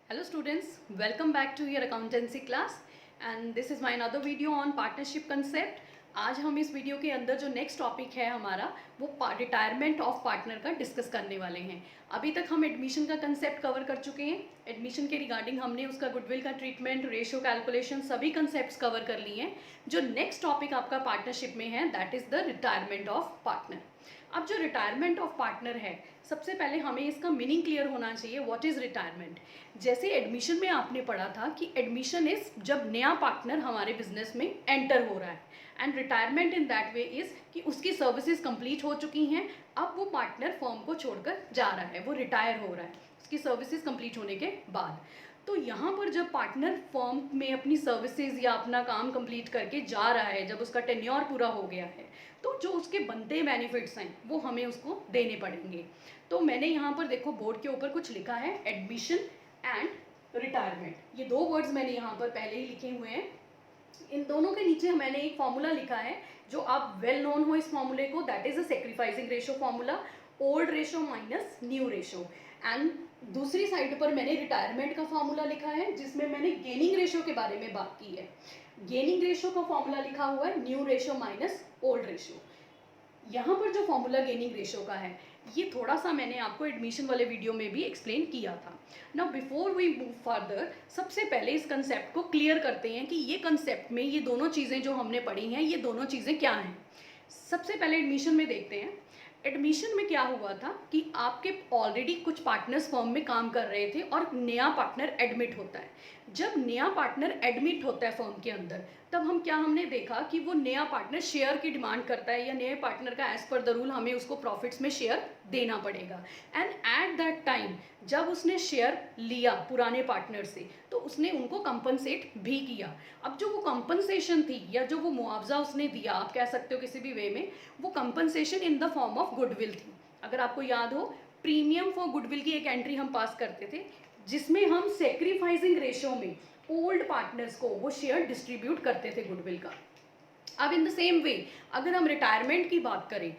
Hello students, welcome back to your accountancy class and this is my another video on partnership concept. आज हम इस video के अंदर जो नेक्स्ट टॉपिक है हमारा वो रिटायरमेंट ऑफ पार्टनर का डिस्कस करने वाले हैं। अभी तक हम एडमिशन का कंसेप्ट कवर कर चुके हैं। एडमिशन के रिगार्डिंग हमने उसका गुडविल का ट्रीटमेंट, रेशियो कैलकुलेशन सभी कंसेप्ट्स कवर कर लिए हैं। जो नेक्स्ट टॉपिक आपका पार्टनरशिप में है that is the retirement of partner. अब जो रिटायरमेंट ऑफ पार्टनर है, सबसे पहले हमें इसका मीनिंग क्लियर होना चाहिए। What is retirement? जैसे एडमिशन में आपने पढ़ा था कि एडमिशन इज़ जब नया पार्टनर हमारे बिजनेस में एंटर हो रहा है, and retirement in that way is कि उसकी सर्विसेज कंप्लीट हो चुकी हैं, अब वो पार्टनर फर्म को छोड़कर जा रहा है, वो रिटायर हो रहा है उसकी सर्विसेज कंप्लीट होने के बाद। तो यहाँ पर जब पार्टनर फर्म में अपनी सर्विसेज या अपना काम कंप्लीट करके जा रहा है, जब उसका टेन्योर पूरा हो गया है, तो जो उसके बनते बेनिफिट्स हैं वो हमें उसको देने पड़ेंगे। तो मैंने यहाँ पर देखो बोर्ड के ऊपर कुछ लिखा है, एडमिशन एंड रिटायरमेंट। ये दो वर्ड्स मैंने यहाँ पर पहले ही लिखे हुए हैं। इन दोनों के नीचे मैंने एक फॉर्मूला लिखा है जो आप वेल नोन हो इस फॉर्मूले को, that is a sacrificing ratio formula, old ratio minus new ratio. And दूसरी साइड पर मैंने रिटायरमेंट का फॉर्मूला लिखा है जिसमें मैंने गेनिंग रेशो के बारे में बात की है। गेनिंग रेशो का फॉर्मूला लिखा हुआ है new ratio minus old ratio. यहाँ पर जो फॉर्मूला गेनिंग रेशो का है ये थोड़ा सा मैंने आपको एडमिशन वाले वीडियो में भी एक्सप्लेन किया था। Now before we move further, सबसे पहले इस कंसेप्ट को क्लियर करते हैं कि ये कंसेप्ट में ये दोनों चीज़ें जो हमने पढ़ी हैं ये दोनों चीज़ें क्या हैं। सबसे पहले एडमिशन में देखते हैं। एडमिशन में क्या हुआ था कि आपके ऑलरेडी कुछ पार्टनर्स फर्म में काम कर रहे थे और नया पार्टनर एडमिट होता है। जब नया पार्टनर एडमिट होता है फर्म के अंदर, तब हमने देखा कि वो नया पार्टनर शेयर की डिमांड करता है या नए पार्टनर का एज पर द रूल हमें उसको प्रॉफिट्स में शेयर देना पड़ेगा। एंड एट दैट टाइम जब उसने शेयर लिया पुराने पार्टनर से तो उसने उनको कंपनसेट भी किया। अब जो वो कंपनसेशन थी या जो वो मुआवजा उसने दिया, आप कह सकते हो किसी भी वे में, वो compensation in the form of goodwill थी। अगर आपको याद हो, प्रीमियम फॉर गुडविल की एक एंट्री हम पास करते थे जिसमें हम सेक्रीफाइसिंग रेशो में ओल्ड पार्टनर्स को वो शेयर डिस्ट्रीब्यूट करते थे गुडविल का। अब इन द सेम वे अगर हम रिटायरमेंट की बात करें,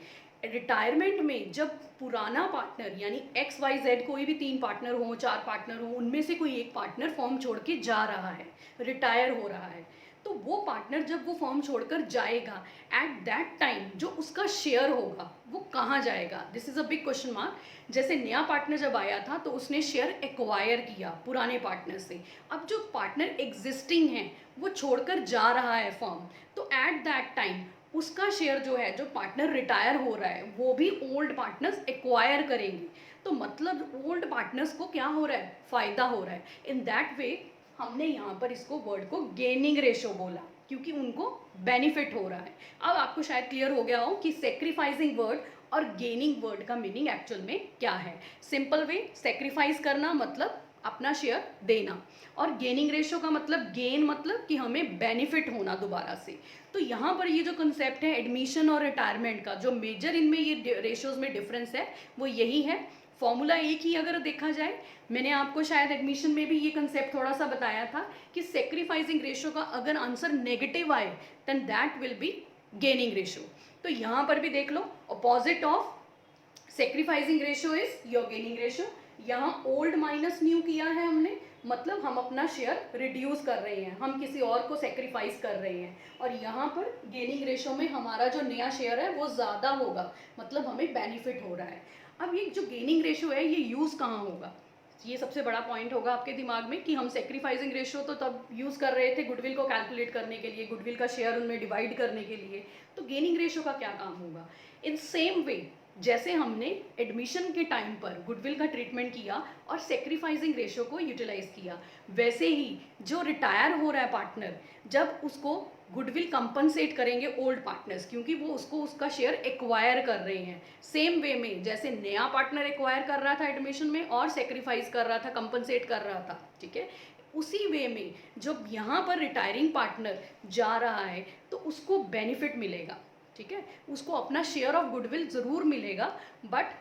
रिटायरमेंट में जब पुराना पार्टनर यानी एक्स वाई जेड, कोई भी 3 पार्टनर हो, 4 पार्टनर हो, उनमें से कोई एक पार्टनर फॉर्म छोड़ के जा रहा है, रिटायर हो रहा है, तो वो पार्टनर जब वो फॉर्म छोड़कर जाएगा, एट दैट टाइम जो उसका शेयर होगा वो कहाँ जाएगा? This is a big question mark. जैसे नया पार्टनर जब आया था तो उसने शेयर एक्वायर किया पुराने पार्टनर से। अब जो पार्टनर एग्जिस्टिंग है वो छोड़कर जा रहा है फॉर्म, तो एट दैट टाइम उसका शेयर जो है, जो पार्टनर रिटायर हो रहा है, वो भी ओल्ड पार्टनर्स एक्वायर करेंगे। तो मतलब ओल्ड पार्टनर्स को क्या हो रहा है? फायदा हो रहा है। इन दैट वे हमने यहाँ पर इसको वर्ड को गेनिंग रेशो बोला क्योंकि उनको बेनिफिट हो रहा है। अब आपको शायद क्लियर हो गया हो कि सेक्रीफाइसिंग वर्ड और गेनिंग वर्ड का मीनिंग एक्चुअल में क्या है। सिंपल वे, सेक्रीफाइस करना मतलब अपना शेयर देना, और गेनिंग रेशो का मतलब गेन मतलब कि हमें बेनिफिट होना दोबारा से। तो यहाँ पर ये जो कंसेप्ट है एडमिशन और रिटायरमेंट का, जो मेजर इनमें ये रेशोज में डिफरेंस है वो यही है। फॉर्मूला एक ही अगर देखा जाए, मैंने आपको शायद एडमिशन में भी ये कंसेप्ट थोड़ा सा बताया था कि सेक्रीफाइसिंग रेशो का अगर आंसर नेगेटिव आए then that will be gaining ratio. तो यहाँ पर भी देख लो, opposite of sacrificing ratio is your gaining ratio. यहाँ ओल्ड माइनस न्यू किया है हमने, मतलब हम अपना शेयर रिड्यूस कर रहे हैं, हम किसी और को सेक्रीफाइस कर रहे हैं। और यहाँ पर गेनिंग रेशो में हमारा जो नया शेयर है वो ज़्यादा होगा, मतलब हमें बेनिफिट हो रहा है। अब ये जो गेनिंग रेशो है ये यूज़ कहाँ होगा? ये सबसे बड़ा पॉइंट होगा आपके दिमाग में कि हम सेक्रीफाइसिंग रेशो तो तब यूज़ कर रहे थे गुडविल को कैलकुलेट करने के लिए, गुडविल का शेयर उनमें डिवाइड करने के लिए, तो गेनिंग रेशो का क्या काम होगा? इन सेम वे जैसे हमने एडमिशन के टाइम पर गुडविल का ट्रीटमेंट किया और सेक्रीफाइसिंग रेशो को यूटिलाइज किया, वैसे ही जो रिटायर हो रहा है पार्टनर, जब उसको गुडविल कंपनसेट करेंगे ओल्ड पार्टनर्स, क्योंकि वो उसको उसका शेयर एक्वायर कर रहे हैं। सेम वे में जैसे नया पार्टनर एक्वायर कर रहा था एडमिशन में और सेक्रीफाइस कर रहा था, कंपनसेट कर रहा था, ठीक है, उसी वे में जब यहाँ पर रिटायरिंग पार्टनर जा रहा है तो उसको बेनिफिट मिलेगा, ठीक है, उसको अपना शेयर ऑफ गुडविल ज़रूर मिलेगा, बट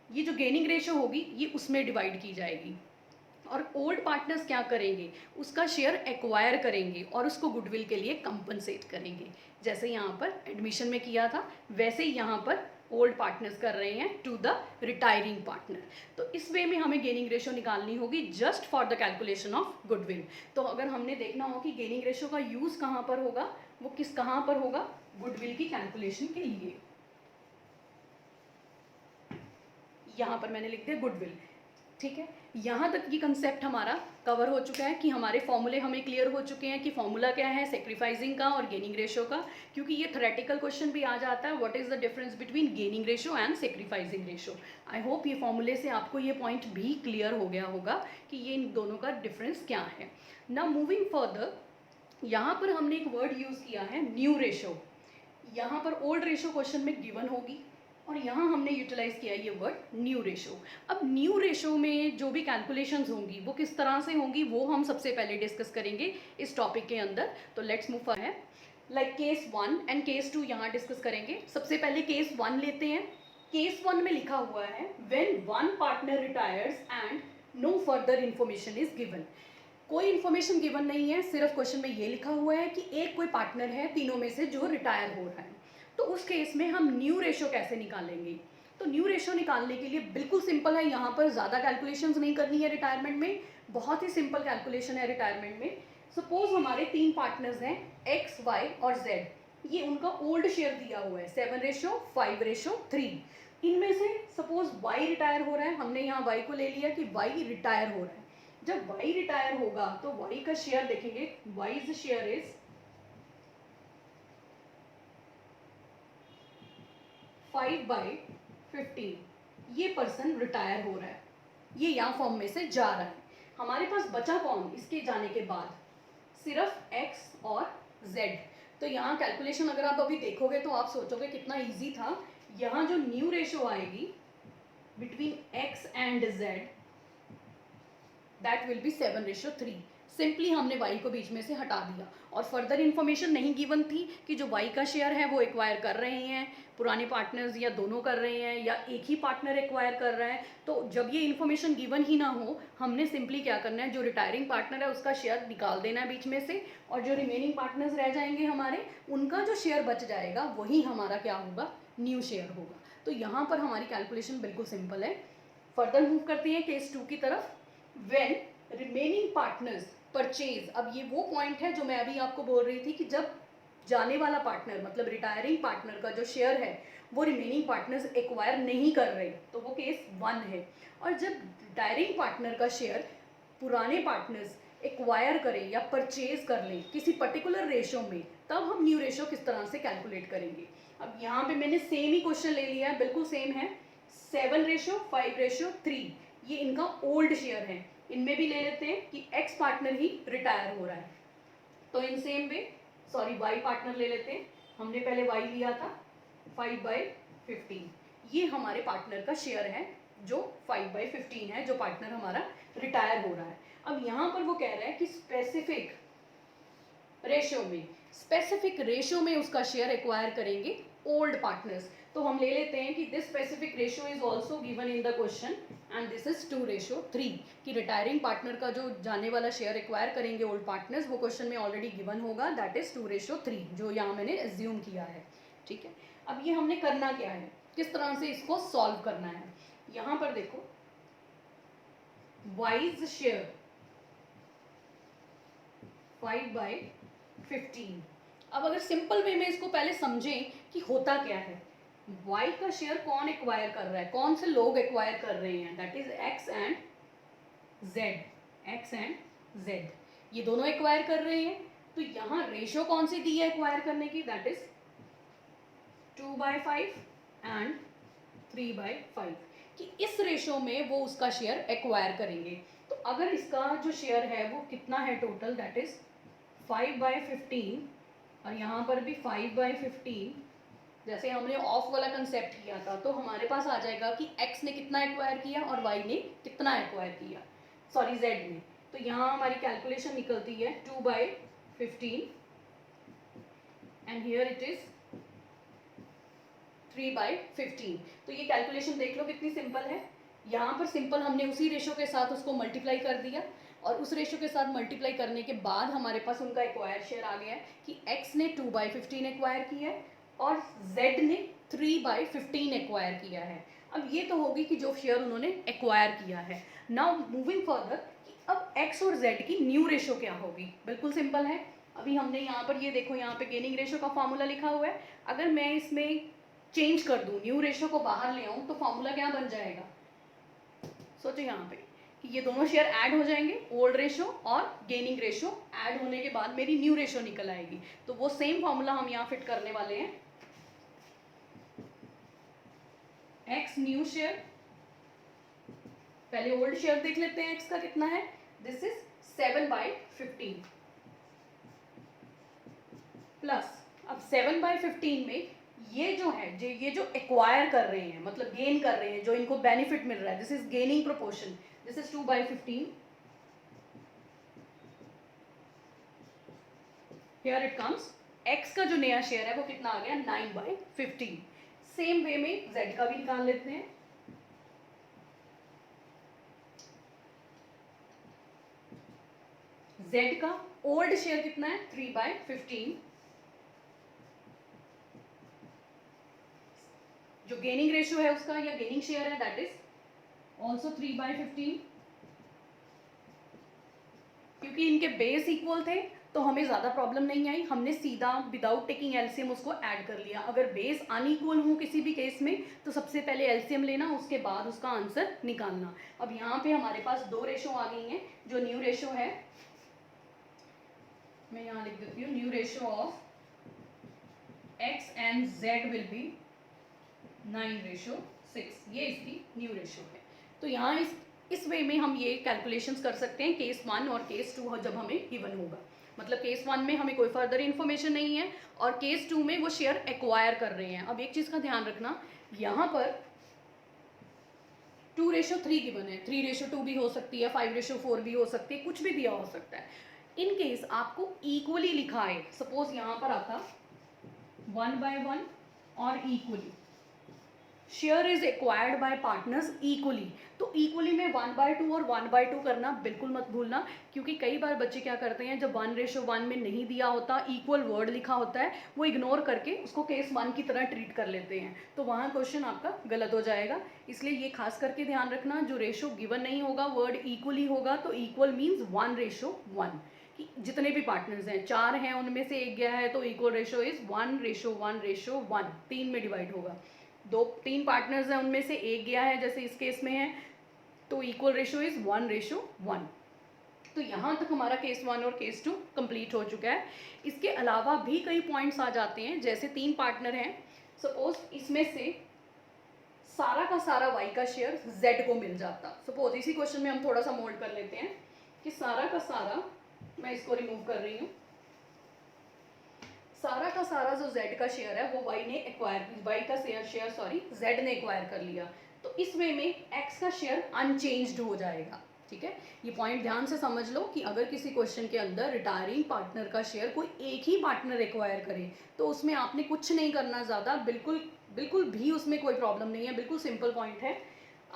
ये जो गेनिंग रेशो होगी ये उसमें डिवाइड की जाएगी। और ओल्ड पार्टनर्स क्या करेंगे? उसका शेयर एक्वायर करेंगे और उसको गुडविल के लिए कंपनसेट करेंगे। जैसे यहाँ पर एडमिशन में किया था वैसे ही यहाँ पर ओल्ड पार्टनर्स कर रहे हैं टू द रिटायरिंग पार्टनर। तो इस वे में हमें गेनिंग रेशो निकालनी होगी just for the calculation of goodwill. तो अगर हमने देखना हो कि गेनिंग रेशो का यूज़ कहाँ पर होगा, वो कहाँ पर होगा, गुडविल की कैलकुलेशन के लिए। यहाँ पर मैंने लिख दिया गुडविल। ठीक है, यहाँ तक ये कंसेप्ट हमारा कवर हो चुका है कि हमारे फॉर्मूले हमें क्लियर हो चुके हैं कि फॉर्मूला क्या है सेक्रीफाइसिंग का और गेनिंग रेशो का, क्योंकि ये थ्योरेटिकल क्वेश्चन भी आ जाता है, what is the difference between gaining ratio and sacrificing ratio. I hope ये फॉर्मूले से आपको ये पॉइंट भी क्लियर हो गया होगा कि ये इन दोनों का डिफरेंस क्या है। नाउ मूविंग फर्दर, यहाँ पर हमने एक वर्ड यूज़ किया है न्यू रेशो। यहाँ पर ओल्ड रेशो क्वेश्चन में गिवन होगी और यहाँ हमने यूटिलाइज किया ये वर्ड न्यू रेशो। अब न्यू रेशो में जो भी कैलकुलेशंस होंगी वो किस तरह से होंगी वो हम सबसे पहले डिस्कस करेंगे इस टॉपिक के अंदर। तो लेट्स मूव फॉर है लाइक केस 1 एंड केस 2 यहाँ डिस्कस करेंगे। सबसे पहले केस 1 लेते हैं। केस 1 में लिखा हुआ है when one partner retires and no further information is given. कोई इन्फॉर्मेशन गिवन नहीं है, सिर्फ क्वेश्चन में ये लिखा हुआ है कि एक कोई पार्टनर है तीनों में से जो रिटायर हो रहा है। तो उस केस में हम न्यू रेशो कैसे निकालेंगे? तो न्यू रेशो निकालने के लिए बिल्कुल सिंपल है, यहाँ पर ज़्यादा कैलकुलेशंस नहीं करनी है। रिटायरमेंट में बहुत ही सिंपल कैलकुलेशन है। रिटायरमेंट में सपोज हमारे 3 पार्टनर्स हैं एक्स, वाई और जेड। ये उनका ओल्ड शेयर दिया हुआ है 7:5:3। इनमें से सपोज वाई रिटायर हो रहा है, हमने यहाँ वाई को ले लिया कि वाई रिटायर हो रहा है। जब वाई रिटायर होगा तो वाई का शेयर देखेंगे, वाईज शेयर इज 5/15। ये पर्सन रिटायर हो रहा है, ये यहाँ फॉर्म में से जा रहा है। हमारे पास बचा कौन इसके जाने के बाद? सिर्फ x और z। तो यहाँ कैलकुलेशन अगर आप अभी देखोगे तो आप सोचोगे कितना इजी था। यहाँ जो न्यू रेशो आएगी between x and z that will B 7:3। Simply हमने y को बीच में से हटा दिया और फर्दर इन्फॉर्मेशन नहीं गिवन थी कि जो y का शेयर है वो एक्वायर कर रहे हैं पुराने पार्टनर्स या दोनों कर रहे हैं या एक ही पार्टनर एक्वायर कर रहा है। तो जब ये इन्फॉर्मेशन गिवन ही ना हो, हमने सिंपली क्या करना है, जो रिटायरिंग पार्टनर है उसका शेयर निकाल देना है बीच में से, और जो रिमेनिंग पार्टनर्स रह जाएंगे हमारे, उनका जो शेयर बच जाएगा वही हमारा क्या होगा, न्यू शेयर होगा। तो यहाँ पर हमारी कैलकुलेशन बिल्कुल सिंपल है। फर्दर मूव करते हैं केस 2 की तरफ। व्हेन रिमेनिंग पार्टनर्स परचेज, अब ये वो पॉइंट है जो मैं अभी आपको बोल रही थी कि जब जाने वाला पार्टनर मतलब रिटायरिंग पार्टनर का जो शेयर है वो रिमेनिंग पार्टनर्स एक्वायर नहीं कर रहे, तो वो केस 1 है। और जब रिटायरिंग पार्टनर का शेयर पुराने पार्टनर्स एक्वायर करें या परचेज कर लें किसी पर्टिकुलर रेशो में, तब हम न्यू रेशो किस तरह से कैलकुलेट करेंगे। अब यहाँ पे मैंने सेम ही क्वेश्चन ले लिया है, बिल्कुल सेम है। 7:5:3 ये इनका ओल्ड शेयर है। इनमें भी ले लेते हैं कि एक्स पार्टनर ही रिटायर हो रहा है, तो in same way sorry Y partner ले लेते हैं। हमने पहले वाई लिया था 5/15। ये हमारे पार्टनर का शेयर है जो 5/15 है, जो पार्टनर हमारा रिटायर हो रहा है। अब यहाँ पर वो कह रहा है कि स्पेसिफिक रेशो में उसका शेयर एक्वायर करेंगे ओल्ड पार्टनर्स। तो हम ले लेते हैं कि this specific ratio is also given in the question and this is 2:3 कि रिटायरिंग पार्टनर का जो जाने वाला शेयर एक्वायर करेंगे ओल्ड पार्टनर्स, वो क्वेश्चन में ऑलरेडी गिवन होगा, दैट इज 2:3 जो यहाँ मैंने एज्यूम किया है। ठीक है, अब ये हमने करना क्या है, किस तरह से इसको सॉल्व करना है। यहाँ पर देखो वाइज शेयर 5/15। अब अगर सिंपल वे में इसको पहले समझें कि होता क्या है, y का शेयर कौन एक्वायर कर रहा है, कौन से लोग एक्वायर कर रहे हैं, that is x and z। ये दोनों एक्वायर कर रहे हैं। तो यहाँ रेशो कौन सी दी है एक्वायर करने की, दैट इज 2/5 एंड 3/5 कि इस रेशो में वो उसका शेयर एक्वायर करेंगे। तो अगर इसका जो शेयर है वो कितना है टोटल, दैट इज 5/15 और यहाँ पर भी 5/15, जैसे हमने ऑफ वाला कंसेप्ट किया था, तो हमारे पास आ जाएगा कि x ने कितना एक्वायर किया और y ने कितना एक्वायर किया, सॉरी z ने। तो यहाँ हमारी कैलकुलेशन निकलती है 2/15 एंड हियर इट इज 3/15। तो ये कैलकुलेशन देख लो कितनी सिंपल है। यहाँ पर सिंपल हमने उसी रेशो के साथ उसको मल्टीप्लाई कर दिया और उस रेशो के साथ मल्टीप्लाई करने के बाद हमारे पास उनका एक्वायर शेयर आ गया है कि x ने 2/15 एक्वायर किया है और Z ने 3/15 एक्वायर किया है। अब ये तो होगी कि जो शेयर उन्होंने एक्वायर किया है। नाउ मूविंग फर्दर कि अब X और Z की न्यू रेशो क्या होगी। बिल्कुल सिंपल है। अभी हमने यहाँ पर ये देखो, यहाँ पे गेनिंग रेशो का फॉर्मूला लिखा हुआ है। अगर मैं इसमें चेंज कर दूँ, न्यू रेशो को बाहर ले आऊँ, तो फॉर्मूला क्या बन जाएगा। सोचो यहाँ पे कि ये दोनों शेयर ऐड हो जाएंगे, ओल्ड रेशो और गेनिंग रेशो ऐड होने के बाद मेरी न्यू रेशो निकल आएगी। तो वो सेम फॉर्मूला हम यहाँ फिट करने वाले हैं। एक्स न्यू शेयर, पहले ओल्ड शेयर देख लेते हैं एक्स का कितना है। दिस इज 7/15 प्लस, अब 7/15 में ये जो है, ये जो एक्वायर कर रहे हैं, मतलब गेन कर रहे हैं, जो इनको बेनिफिट मिल रहा है, this is gaining proportion, this is 2/15। Here it comes, x का जो नया शेयर है वो कितना आ गया, 9/15। सेम वे में जेड का भी निकाल लेते हैं। जेड का ओल्ड शेयर कितना है, 3/15। जो गेनिंग रेशियो है उसका, या गेनिंग शेयर है, दैट इज ऑल्सो 3/15। क्योंकि इनके बेस इक्वल थे तो हमें ज़्यादा प्रॉब्लम नहीं आई, हमने सीधा विदाउट टेकिंग एलसीएम उसको ऐड कर लिया। अगर बेस अनइक्वल हो किसी भी केस में तो सबसे पहले एलसीएम लेना, उसके बाद उसका आंसर निकालना। अब यहाँ पे हमारे पास दो रेशो आ गई हैं। जो न्यू रेशो है, मैं यहाँ लिख देती हूँ, new ratio of x and Z will be 9/6, ये इसकी न्यू रेशो है। तो यहाँ इस वे में हम ये कैलकुलेशंस कर सकते हैं केस 1 और केस 2 जब हमें गिवन होगा। मतलब केस 1 में हमें कोई फर्दर इन्फॉर्मेशन नहीं है और केस 2 में वो शेयर एक्वायर कर रहे हैं। अब एक चीज़ का ध्यान रखना, यहाँ पर 2/3 गिवन है, 3/2 भी हो सकती है, 5/4 भी हो सकती है, कुछ भी दिया हो सकता है। इन केस आपको इक्वली लिखा है, सपोज यहाँ पर आता 1/1 और equally, share is acquired by partners equally, तो इक्वली में 1/2 और 1/2 करना बिल्कुल मत भूलना। क्योंकि कई बार बच्चे क्या करते हैं, जब 1/1 में नहीं दिया होता, इक्वल वर्ड लिखा होता है, वो इग्नोर करके उसको केस 1 की तरह ट्रीट कर लेते हैं, तो वहाँ क्वेश्चन आपका गलत हो जाएगा। इसलिए ये खास करके ध्यान रखना, जो रेशो गिवन नहीं होगा, वर्ड इक्वली होगा, तो इक्वल मीन्स 1/1। कि जितने भी पार्टनर्स हैं, 4 हैं, उनमें से एक गया है, तो इक्वल रेशो इज 1/1/1, 3 में डिवाइड होगा। 3 पार्टनर्स हैं, उनमें से एक गया है, जैसे इस केस में है, तो इक्वल रेशो इज 1/1। तो यहाँ तक हमारा केस 1 और केस 2 कंप्लीट हो चुका है। इसके अलावा भी कई पॉइंट्स आ जाते हैं, जैसे 3 पार्टनर हैं, सपोज इसमें से सारा का सारा वाई का शेयर जेड को मिल जाता। सपोज इसी क्वेश्चन में हम थोड़ा सा मोल्ड कर लेते हैं कि सारा का सारा, मैं इसको रिमूव कर रही हूँ, सारा का सारा जो z का शेयर है वो y ने एक्वायर, y का शेयर सॉरी z ने एक्वायर कर लिया। तो इस वे में x का शेयर अनचेंज्ड हो जाएगा। ठीक है, ये पॉइंट ध्यान से समझ लो कि अगर किसी क्वेश्चन के अंदर रिटायरिंग पार्टनर का शेयर कोई एक ही पार्टनर एक्वायर करे तो उसमें आपने कुछ नहीं करना ज़्यादा, बिल्कुल भी उसमें कोई प्रॉब्लम नहीं है, बिल्कुल सिंपल पॉइंट है।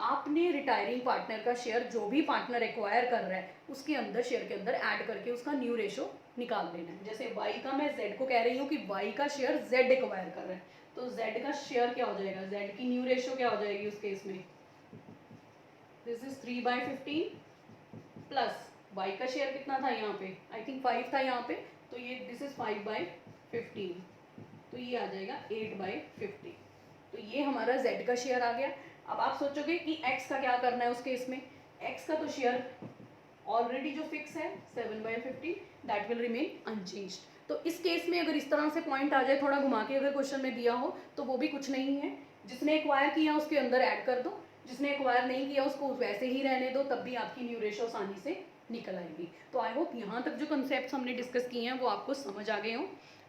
आपने रिटायरिंग पार्टनर का शेयर जो भी पार्टनर एक्वायर कर रहा है उसके अंदर, शेयर के अंदर ऐड करके उसका न्यू रेशो निकाल देना है। जैसे y का मैं z को कह रही हूँ कि y का शेयर z एक्वायर कर रहा है, तो z का शेयर क्या हो जाएगा, z की न्यू रेशो क्या हो जाएगी उस केस में, दिस इज 3/15 प्लस y का शेयर कितना था यहाँ पे, आई थिंक 5 था यहाँ पे, तो ये दिस इज 5/15, तो ये आ जाएगा 8/15। तो ये हमारा z का शेयर आ गया। अब आप सोचोगे कि x का क्या करना है उस केस में, x का तो शेयर ऑलरेडी जो फिक्स है 7/15, दैट विल रिमेन अनचेंज्ड। तो इस केस में अगर इस तरह से पॉइंट आ जाए, थोड़ा घुमा के अगर क्वेश्चन में दिया हो, तो वो भी कुछ नहीं है, जिसने एक्वायर किया उसके अंदर ऐड कर दो, जिसने एक्वायर नहीं किया उसको वैसे ही रहने दो, तब भी आपकी न्यू रेशो आसानी से निकल आएगी। तो आई होप यहाँ तक जो कंसेप्ट हमने डिस्कस किए हैं वो आपको समझ आ गए हों।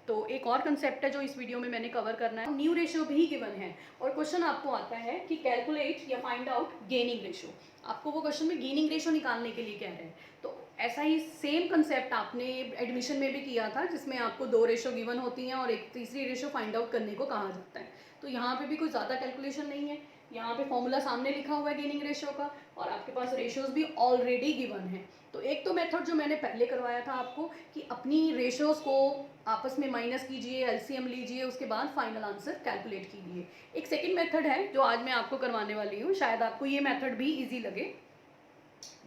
तो एक और कंसेप्ट है जो इस वीडियो में मैंने कवर करना है, न्यू रेशियो भी गिवन है और क्वेश्चन आपको आता है कि कैलकुलेट या फाइंड आउट गेनिंग रेशियो। आपको वो क्वेश्चन में गेनिंग रेशियो निकालने के लिए कह रहे हैं। तो ऐसा ही सेम कंसेप्ट आपने एडमिशन में भी किया था, जिसमें आपको 2 रेशो गिवन होती हैं और एक तीसरी रेशो फाइंड आउट करने को कहा जाता है। तो यहाँ पे भी कोई ज़्यादा कैलकुलेशन नहीं है, यहाँ पे फॉर्मूला सामने लिखा हुआ है गेनिंग रेशियो का, और आपके पास रेशियोज भी ऑलरेडी गिवन है। तो एक तो मेथड जो मैंने पहले करवाया था आपको कि अपनी रेशियोज को आपस में माइनस कीजिए, एलसीएम लीजिए, उसके बाद फाइनल आंसर कैलकुलेट कीजिए। एक सेकंड मेथड है जो आज मैं आपको करवाने वाली हूँ, शायद आपको ये मेथड भी इजी लगे।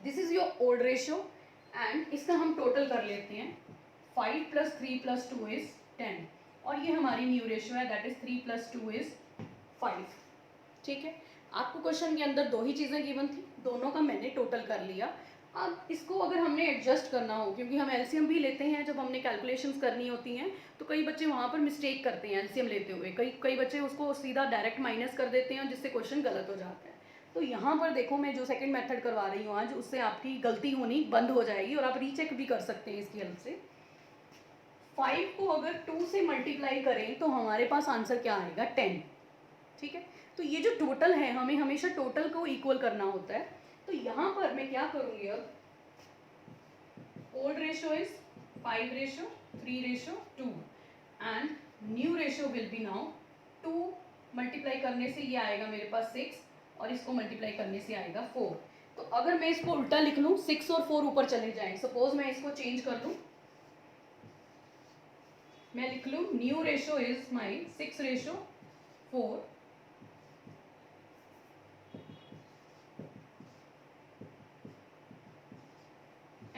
This is your old ratio and इसका हम टोटल कर लेते हैं। 5 + 3 + 2 इज 10, और ये हमारी न्यू रेशियो है, दैट इज 3 + 2 इज 5। ठीक है, आपको क्वेश्चन के अंदर दो ही चीज़ें गिवन थी, दोनों का मैंने टोटल कर लिया। अब इसको अगर हमने एडजस्ट करना हो, क्योंकि हम एलसीएम भी लेते हैं जब हमने कैलकुलेशंस करनी होती हैं, तो कई बच्चे वहाँ पर मिस्टेक करते हैं एलसीएम लेते हुए, कई बच्चे उसको सीधा डायरेक्ट माइनस कर देते हैं, जिससे क्वेश्चन गलत हो जाता है। तो यहाँ पर देखो, मैं जो सेकंड मेथड करवा रही हूँ आज, उससे आपकी गलती होनी बंद हो जाएगी और आप रीचेक भी कर सकते हैं इसकी हेल्प से। 5 को अगर 2 से मल्टीप्लाई करें तो हमारे पास आंसर क्या आएगा, 10। ठीक है, तो ये जो टोटल है, हमें हमेशा टोटल को इक्वल करना होता है। तो यहाँ पर मैं क्या करूँगी, अब old ratio is 5:3:2 and new ratio will be now 2 multiply करने से ये आएगा मेरे पास 6 और इसको मल्टीप्लाई करने से आएगा 4। तो अगर मैं इसको उल्टा लिख लूँ, 6 और 4 ऊपर चले जाएं, सपोज मैं इसको चेंज कर लूँ, मैं लिख लूँ new ratio is my 6:4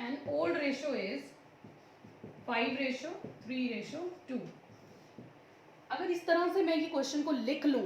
and old ratio is 5:3:2। अगर इस तरह से मैं ये क्वेश्चन को लिख लूँ,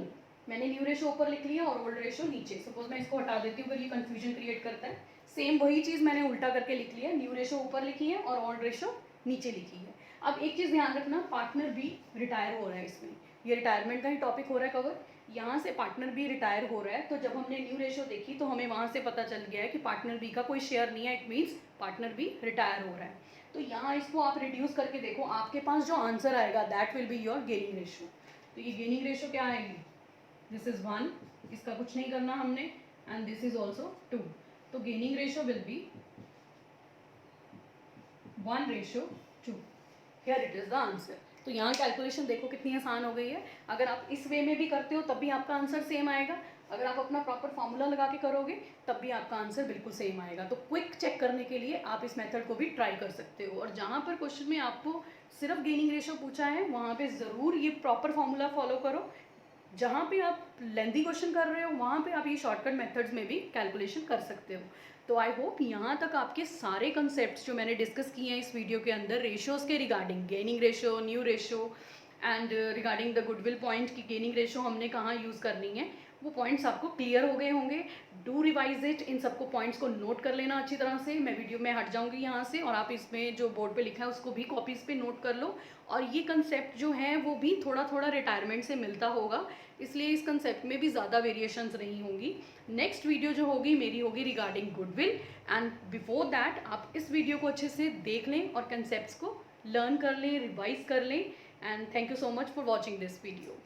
मैंने न्यू रेशियो ऊपर लिख लिया और ओल्ड रेशियो नीचे, सपोज मैं इसको हटा देती हूँ अगर ये कंफ्यूजन क्रिएट करता है। सेम वही चीज़ मैंने उल्टा करके लिख लिया, न्यू रेशियो ऊपर लिखी है और ओल्ड रेशियो नीचे लिखी है। अब एक चीज़ ध्यान रखना, पार्टनर भी रिटायर हो रहा है इसमें, ये रिटायरमेंट का ही टॉपिक हो रहा है कवर। यहाँ से पार्टनर भी रिटायर हो रहा है, तो जब हमने न्यू रेशियो देखी तो हमें वहाँ से पता चल गया है कि पार्टनर बी का कोई शेयर नहीं है, इट मीन्स पार्टनर भी रिटायर हो रहा है। तो यहाँ इसको आप रिड्यूस करके देखो, आपके पास जो आंसर आएगा that will be your gaining ratio. तो ये गेनिंग रेशियो क्या आएगी, दिस इज 1, इसका कुछ नहीं करना हमने, एंड दिस इज ऑल्सो 2। तो gaining ratio will be 1:2। Here it is the answer. तो यहाँ कैलकुलेशन देखो कितनी आसान हो गई है। अगर आप इस वे में भी करते हो तब भी आपका आंसर सेम आएगा, अगर आप अपना प्रॉपर फॉर्मूला लगा के करोगे तब भी आपका आंसर बिल्कुल सेम आएगा। तो क्विक चेक करने के लिए आप इस मेथड को भी ट्राई कर सकते हो। और जहाँ पर क्वेश्चन में आपको सिर्फ गेनिंग रेशियो पूछा है, वहाँ पे ज़रूर ये प्रॉपर फॉर्मूला फॉलो करो। जहाँ पे आप लेंथी क्वेश्चन कर रहे हो वहाँ पे आप ये शॉर्टकट मेथड्स में भी कैलकुलेशन कर सकते हो। तो आई होप यहाँ तक आपके सारे कंसेप्ट्स जो मैंने डिस्कस किए हैं इस वीडियो के अंदर रेशियोज़ के regarding, gaining ratio, new ratio and regarding the goodwill point की गेनिंग रेशियो हमने कहाँ यूज़ करनी है, वो पॉइंट्स आपको क्लियर हो गए होंगे। डू रिवाइज इट, इन सबको पॉइंट्स को नोट कर लेना अच्छी तरह से। मैं वीडियो में हट जाऊंगी यहाँ से और आप इसमें जो बोर्ड पे लिखा है उसको भी कॉपीज़ पे नोट कर लो। और ये कंसेप्ट जो है वो भी थोड़ा थोड़ा रिटायरमेंट से मिलता होगा, इसलिए इस कंसेप्ट में भी ज़्यादा वेरिएशंस नहीं होंगी। नेक्स्ट वीडियो जो होगी मेरी होगी regarding goodwill, and before that आप इस वीडियो को अच्छे से देख लें और कंसेप्ट्स को लर्न कर लें, रिवाइज कर लें। And thank you so much for watching this video.